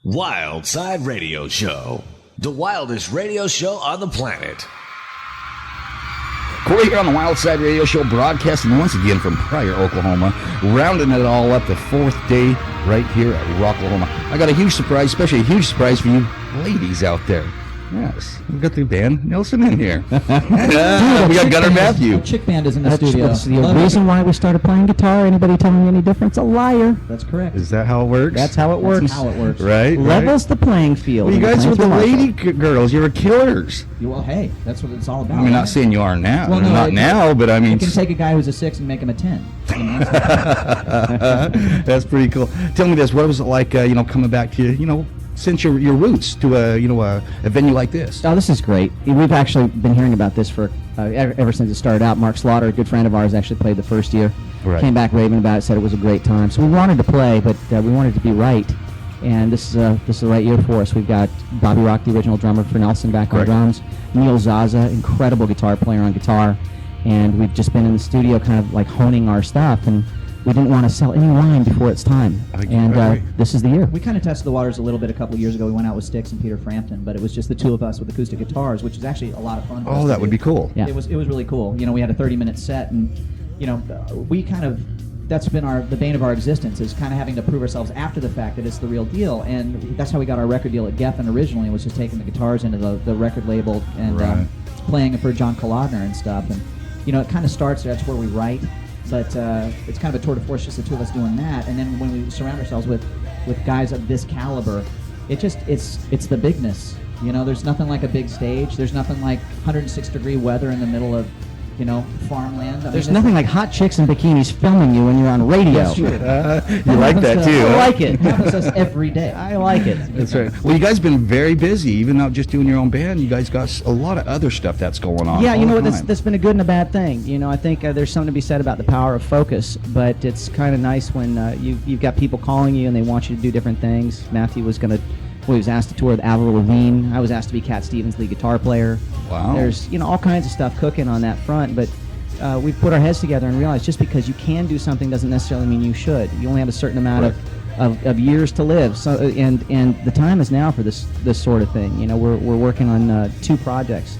Wyldside Radio Show, the wildest radio show on the planet. Cory here on the Wyldside Radio Show, broadcasting once again from Pryor, Oklahoma, rounding it all up, the fourth day right here at Rocklahoma. I got a huge surprise, especially a huge surprise for you ladies out there. Yes, we've got the band Nelson in here. We got Gunnar Matthew. Our chick band is in the studio. That's the reason why we started playing guitar. Anybody telling you any different? A liar. That's correct. Is that how it works? That's how it works. That's how it works. Right. Levels the playing field. Well, you guys were the lady girls. You were killers. Well, hey, that's what it's all about. I mean, not saying you are now. Well, no, not now, but I mean... You can take a guy who's a 6 and make him a 10. You know, that's pretty cool. Tell me this. What was it like, coming back to, since your roots to a venue like this? Oh, this is great. We've actually been hearing about this for ever since it started out. Mark Slaughter, a good friend of ours, actually played the first year. Right. Came back raving about it, said it was a great time. So we wanted to play, but we wanted to be right. And this is the right year for us. We've got Bobby Rock, the original drummer for Nelson, back on drums. Neil Zaza, incredible guitar player on guitar. And we've just been in the studio kind of like honing our stuff. And we didn't want to sell any wine before it's time. This is the year. We kind of tested the waters a little bit a couple of years ago. We went out with Styx and Peter Frampton, but it was just the two of us with acoustic guitars, which is actually a lot of fun. Oh, that would be cool. Yeah. It was really cool. We had a 30-minute set, and we kind of, that's been the bane of our existence, is kind of having to prove ourselves after the fact that it's the real deal. And that's how we got our record deal at Geffen originally, was just taking the guitars into the record label and playing for John Kolodner and stuff. And it kind of starts there. That's where we write. But it's kind of a tour de force, just the two of us doing that. And then when we surround ourselves with guys of this caliber, it's the bigness. There's nothing like a big stage. There's nothing like 106-degree weather in the middle of farmland. There's nothing like hot chicks in bikinis filming you when you're on radio. Yes, you like that too. I like it. It happens to us every day. I like it. That's right. Well, you guys have been very busy, even not just doing your own band. You guys got a lot of other stuff that's going on. Yeah, that's been a good and a bad thing. I think there's something to be said about the power of focus, but it's kind of nice when you've got people calling you and they want you to do different things. Matthew was was asked to tour with Avril Lavigne. I was asked to be Cat Stevens' lead guitar player. Wow. There's all kinds of stuff cooking on that front, but we've put our heads together and realized just because you can do something doesn't necessarily mean you should. You only have a certain amount of years to live. So and the time is now for this sort of thing. We're working on 2 projects,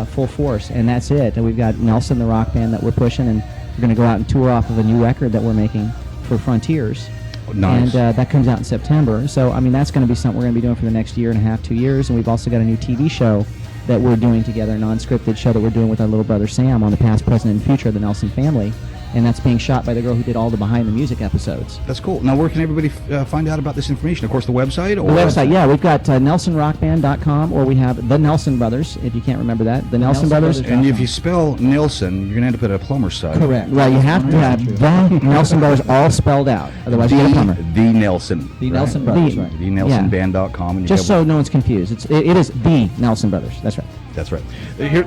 full force, and that's it. And we've got Nelson, the rock band, that we're pushing, and we're going to go out and tour off of a new record that we're making for Frontiers. Nice. And that comes out in September. So, that's going to be something we're going to be doing for the next year and a half, 2 years. And we've also got a new TV show that we're doing together, a non-scripted show that we're doing with our little brother Sam on the past, present, and future of the Nelson family. And that's being shot by the girl who did all the behind-the-music episodes. That's cool. Now, where can everybody find out about this information? Of course, the website? The website, yeah. We've got NelsonRockBand.com, or we have The Nelson Brothers, if you can't remember that. The Nelson Brothers. And if you spell Nelson, you're going to end up at a plumber's site. Correct. Right, you have to have The Nelson Brothers all spelled out. Otherwise, you get a plumber. The Nelson. The Nelson Brothers, right. TheNelsonBand.com. And just so no one's confused. It is The Nelson Brothers. That's right. That's right. Here...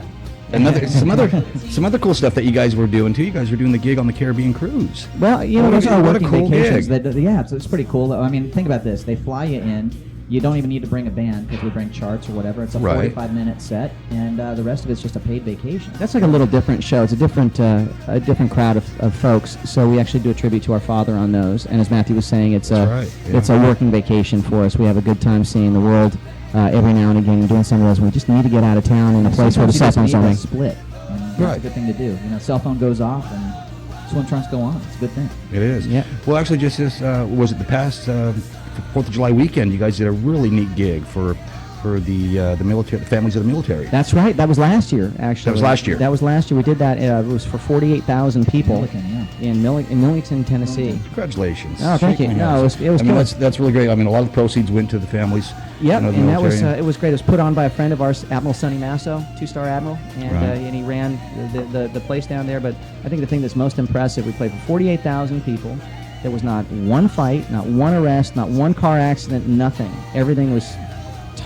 some other cool stuff that you guys were doing too. You guys were doing the gig on the Caribbean cruise. Well, those are working cool vacations. It's pretty cool. I mean, think about this. They fly you in. You don't even need to bring a band because we bring charts or whatever. It's a 45-minute set, and the rest of it's just a paid vacation. That's like a little different show. It's a different crowd of folks. So we actually do a tribute to our father on those. And as Matthew was saying, it's it's a working vacation for us. We have a good time seeing the world. Every now and again, doing some of those. We just need to get out of town in a place where the cell phone's on. Split. And that's a good thing to do. Cell phone goes off and swim trunks go on. It's a good thing. It is. Yeah. Well, actually, just this was it the past 4th of July weekend? You guys did a really neat gig for the military, the families of the military. That's right. That was last year, actually. That was last year. That was last year. We did that. It was for 48,000 people in Millington, Tennessee. Congratulations. Oh, thank you. No, it was good. That's really great. I mean, a lot of the proceeds went to the families. Yep, the and that was military. it was great. It was put on by a friend of ours, Admiral Sonny Masso, 2-star admiral, and he ran the place down there. But I think the thing that's most impressive, we played for 48,000 people. There was not one fight, not one arrest, not one car accident, nothing. Everything was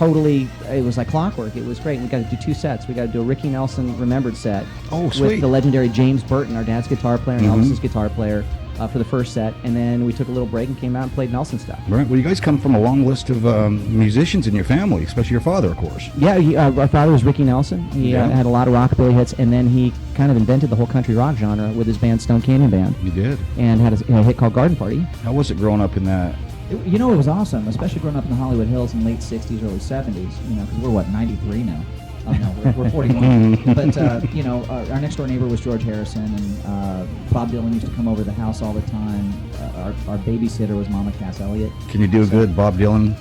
it was like clockwork. It was great. We got to do 2 sets. We got to do a Ricky Nelson remembered set with the legendary James Burton, our dad's guitar player and Elvis's guitar player, for the first set, and then we took a little break and came out and played Nelson stuff. Right. Well, you guys come from a long list of musicians in your family, especially your father, of course. Yeah, our father was Ricky Nelson. He had a lot of rockabilly hits, and then he kind of invented the whole country rock genre with his band Stone Canyon Band. He did. And had a hit called Garden Party. How was it growing up in that It was awesome, especially growing up in the Hollywood Hills in late 60s, early 70s, because we're, 93 now? Oh, no, we're 41. But, our next door neighbor was George Harrison, and Bob Dylan used to come over to the house all the time. Our babysitter was Mama Cass Elliott. Can you do a good Bob Dylan,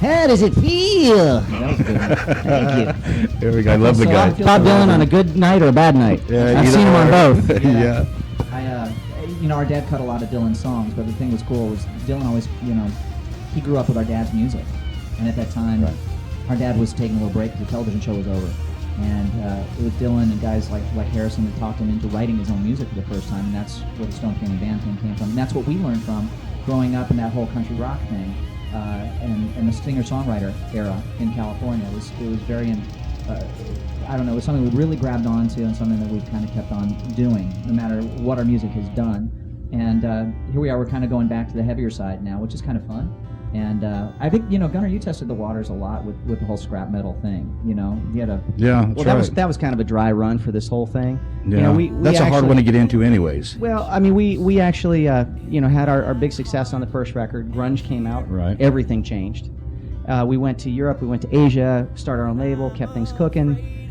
How does it feel? That was a good one. Thank you. There we go. I love the So guy. I feel Bob so Dylan lucky. on a good night or a bad night? Yeah, I've either seen him on or. both. Yeah. Our dad cut a lot of Dylan songs, but the thing was cool was Dylan always, he grew up with our dad's music. And at that time, our dad was taking a little break because the television show was over. And it was Dylan and guys like Harrison that talked him into writing his own music for the first time, and that's where the Stone Canyon Band thing came from. And that's what we learned from growing up in that whole country rock thing, and the singer-songwriter era in California. It was very, it was something we really grabbed onto and something that we've kind of kept on doing, no matter what our music has done. And here we are, we're kind of going back to the heavier side now, which is kind of fun. And I think, Gunnar, you tested the waters a lot with the whole scrap metal thing. You had a... Yeah, that's right. That was kind of a dry run for this whole thing. Yeah, that's a hard one to get into anyways. Well, I mean, we actually, had our big success on the first record. Grunge came out. Right. Everything changed. We went to Europe. We went to Asia, started our own label, kept things cooking.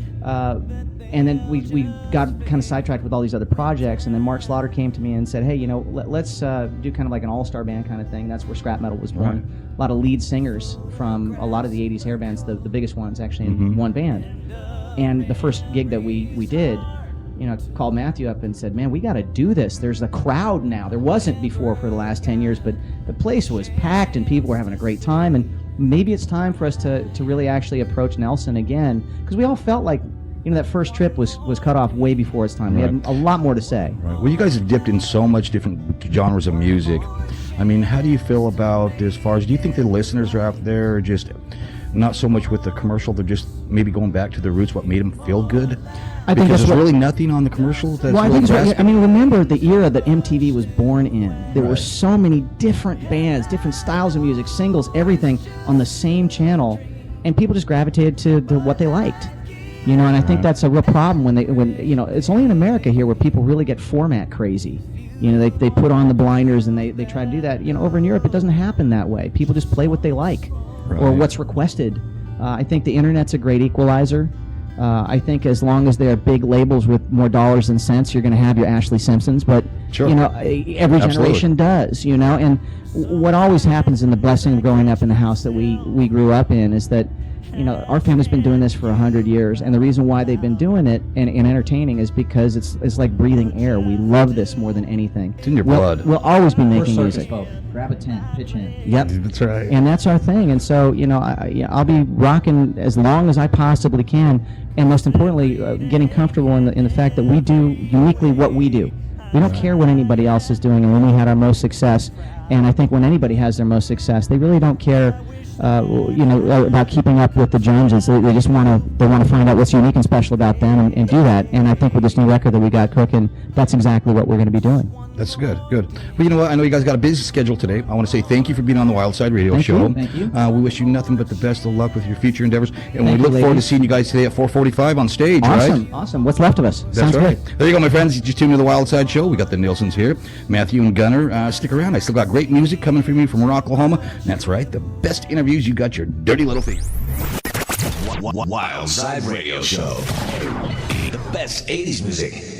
And then we got kind of sidetracked with all these other projects. And then Mark Slaughter came to me and said, hey, let's do kind of like an all-star band kind of thing. That's where scrap metal was born. Right. A lot of lead singers from a lot of the 80s hair bands, the biggest ones actually in one band. And the first gig that we did, called Matthew up and said, man, we got to do this. There's a crowd now. There wasn't before for the last 10 years, but the place was packed and people were having a great time. And maybe it's time for us to really actually approach Nelson again, because we all felt like, that first trip was cut off way before its time. Right. We had a lot more to say. Right. Well, you guys have dipped in so much different genres of music. I mean, how do you feel about as far as, do you think the listeners are out there just not so much with the commercial, they're just maybe going back to their roots, what made them feel good? I think because that's there's really nothing on the commercials that's I really think grasping. remember the era that MTV was born in. There were Right. so many different bands, different styles of music, singles, everything on the same channel, and people just gravitated to what they liked. And I think that's a real problem when it's only in America here where people really get format crazy. They put on the blinders and they try to do that. Over in Europe it doesn't happen that way. People just play what they like or what's requested. I think the internet's a great equalizer. I think as long as there are big labels with more dollars than cents, you're going to have your Ashley Simpsons. But Sure. Every generation does. And what always happens in the blessing of growing up in the house that we grew up in is that our family's been doing this for 100 years, and the reason why they've been doing it and entertaining is because it's like breathing air. We love this more than anything. It's in your blood. We'll always be We're making circus music. folk. Grab a tent, pitch in. Yep. That's right. And that's our thing. And so, I'll be rocking as long as I possibly can, and most importantly, getting comfortable in the fact that we do uniquely what we do. We don't care what anybody else is doing, and when we had our most success, and I think when anybody has their most success, they really don't care about keeping up with the Joneses. They just want to find out what's unique and special about them and do that. And I think with this new record that we got cooking, that's exactly what we're going to be doing. That's good. Well, you know what? I know you guys got a busy schedule today. I want to say thank you for being on the Wyldside Radio Show. Thank you. We wish you nothing but the best of luck with your future endeavors, and we Thank look you, forward to ladies. seeing you guys today at 4:45 on stage. Right? Awesome. What's left of us? That's Sounds right. good. There you go, my friends. You just tuned to the Wyldside Show. We got the Nilsons here, Matthew and Gunnar. Stick around. I still got great music coming from you from Rocklahoma. And that's right, the best interviews. You got your dirty little feet. Wyldside Radio Show. The best 80s music.